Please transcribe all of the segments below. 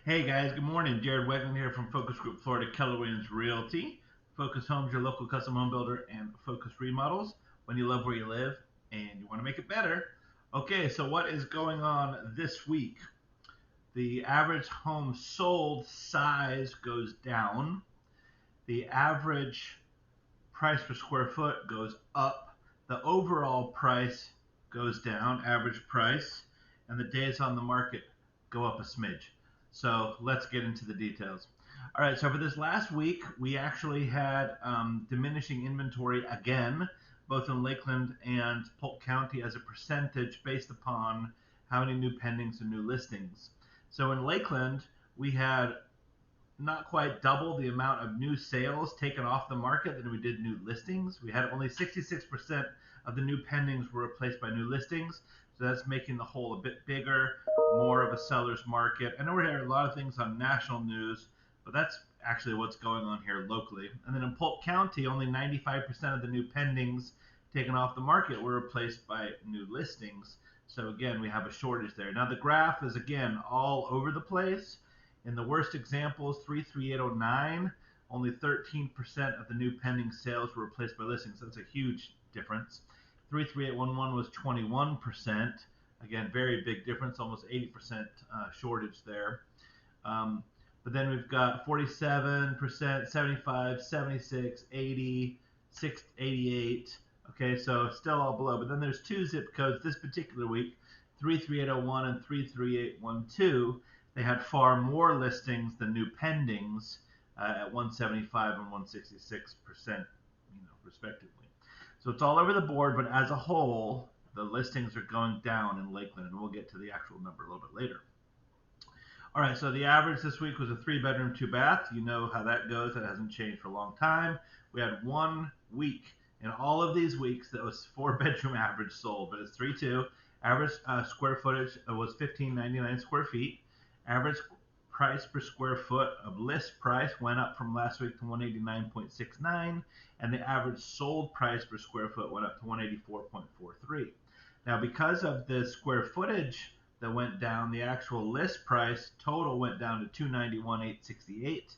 Hey guys, good morning. Jared Weggeland here from Focus Group Florida, Keller Williams Realty. Focus Homes, your local custom home builder, and Focus Remodels. When you love where you live and you want to make it better. Okay, so what is going on this week? The average home sold size goes down. The average price per square foot goes up. The overall price goes down, average price, and the days on the market go up a smidge. So let's get into the details. All right, so for this last week, we actually had diminishing inventory again, both in Lakeland and Polk County as a percentage based upon how many new pendings and new listings. So in Lakeland, we had not quite double the amount of new sales taken off the market than we did new listings. We had only 66% of the new pendings were replaced by new listings. So that's making the hole a bit bigger, more of a seller's market. I know we're hearing a lot of things on national news, but that's actually what's going on here locally. And then in Polk County, only 95% of the new pendings taken off the market were replaced by new listings. So again, we have a shortage there. Now the graph is again all over the place. In the worst examples, 33809, only 13% of the new pending sales were replaced by listings. That's a huge difference. 33811 was 21%. Again, very big difference, almost 80% shortage there. But then we've got 47%, 75, 76, 80, 88. Okay, so still all below. But then there's two zip codes this particular week, 33801 and 33812. They had far more listings than new pendings at 175 and 166%, respectively. So it's all over the board, but as a whole, the listings are going down in Lakeland, and we'll get to the actual number a little bit later. All right, so the average this week was a 3-bedroom, 2-bath. You know how that goes. That hasn't changed for a long time. We had 1 week in all of these weeks that was 4-bedroom average sold, but it's 3.2. Average square footage was 1599 square feet. Average price per square foot of list price went up from last week to 189.69, and the average sold price per square foot went up to 184.43. Now, because of the square footage that went down, the actual list price total went down to 291,868,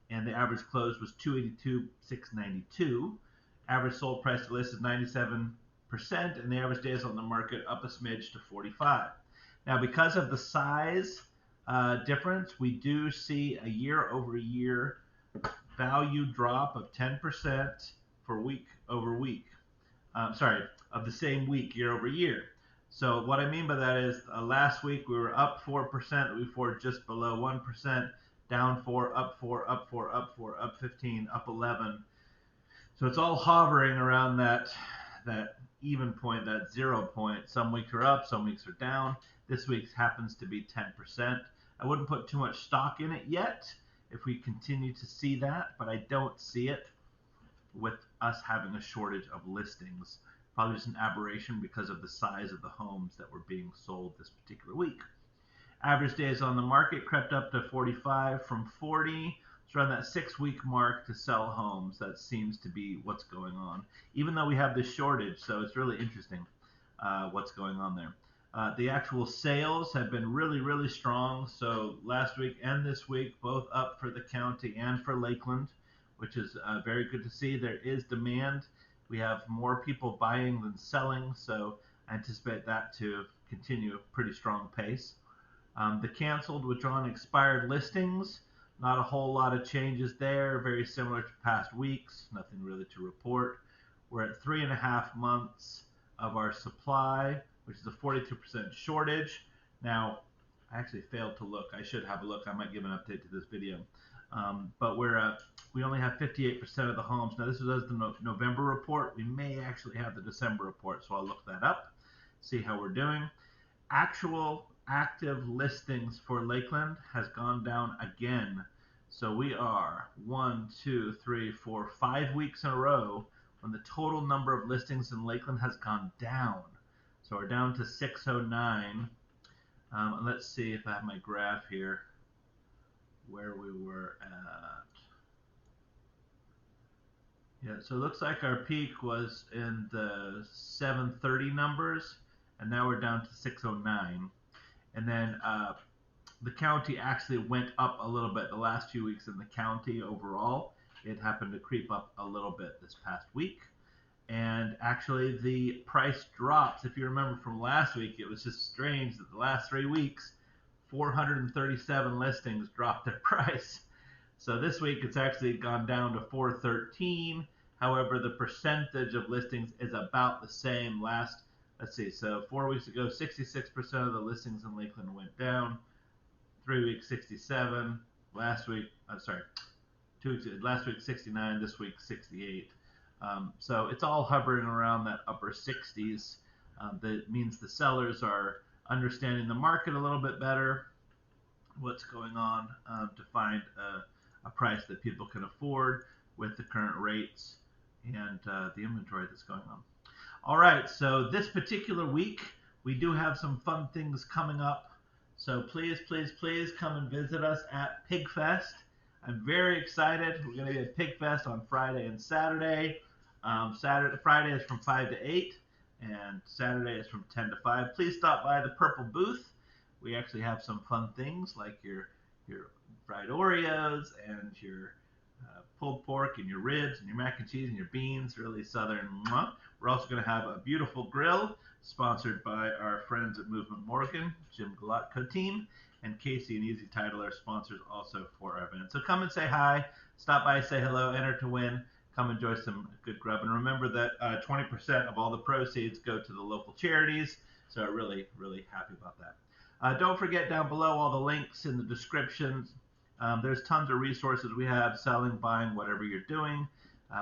and the average close was 282,692. Average sold price to list is 97%, and the average days on the market up a smidge to 45. Now, because of the size difference, we do see a year-over-year value drop of 10% for week over week. Of the same week year over year. So what I mean by that is last week we were up 4%, we were just below 1%, down 4, up 4, up 4, up 4, up 15, up 11. So it's all hovering around that even point, that 0 point. Some weeks are up, some weeks are down. This week happens to be 10%. I wouldn't put too much stock in it yet if we continue to see that, but I don't see it with us having a shortage of listings. Probably just an aberration because of the size of the homes that were being sold this particular week. Average days on the market crept up to 45 from 40. It's around that 6-week mark to sell homes. That seems to be what's going on, even though we have this shortage. So it's really interesting what's going on there. The actual sales have been really, really strong. So last week and this week, both up for the county and for Lakeland, which is very good to see. There is demand. We have more people buying than selling, so I anticipate that to continue a pretty strong pace. The canceled, withdrawn, expired listings, not a whole lot of changes there. Very similar to past weeks. Nothing really to report. We're at 3.5 months of our supply, which is a 42% shortage. Now, I actually failed to look. I should have a look. I might give an update to this video. But we only have 58% of the homes. Now, this is as the November report. We may actually have the December report, so I'll look that up, see how we're doing. Actual active listings for Lakeland has gone down again. So we are 5 weeks in a row when the total number of listings in Lakeland has gone down. So we're down to 609. And let's see if I have my graph here where we were at. Yeah, so it looks like our peak was in the 730 numbers, and now we're down to 609. And then The county actually went up a little bit the last few weeks in the county overall. It happened to creep up a little bit this past week. And actually, the price drops. If you remember from last week, it was just strange that the last 3 weeks, 437 listings dropped their price. So this week, it's actually gone down to 413. However, the percentage of listings is about the same. Let's see, so 4 weeks ago, 66% of the listings in Lakeland went down. 3 weeks, 67. Last week, I'm sorry, last week 69. This week 68. So it's all hovering around that upper 60s. That means the sellers are understanding the market a little bit better, what's going on, to find a price that people can afford with the current rates and the inventory that's going on. All right, so this particular week, we do have some fun things coming up. So please, please, please come and visit us at PigFest. I'm very excited. We're going to be at PigFest on Friday and Saturday. Friday is from 5 to 8, and Saturday is from 10 to 5. Please stop by the Purple booth. We actually have some fun things like your fried Oreos and your pulled pork and your ribs and your mac and cheese and your beans, really southern. We're also going to have a beautiful grill sponsored by our friends at Movement Morgan, Jim Galatko team, and Casey and Easy Title are sponsors also for our event. So come and say hi, stop by, say hello, enter to win, come enjoy some good grub. And remember that 20% of all the proceeds go to the local charities, so really, really happy about that. Don't forget down below all the links in the descriptions. There's tons of resources we have, selling, buying, whatever you're doing.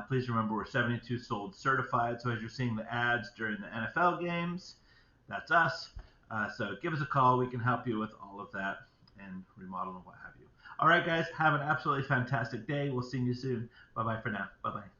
Please remember we're 72 sold certified, so as you're seeing the ads during the NFL games, that's us. So give us a call. We can help you with all of that and remodel and what have you. All right, guys, have an absolutely fantastic day. We'll see you soon. Bye-bye for now. Bye-bye.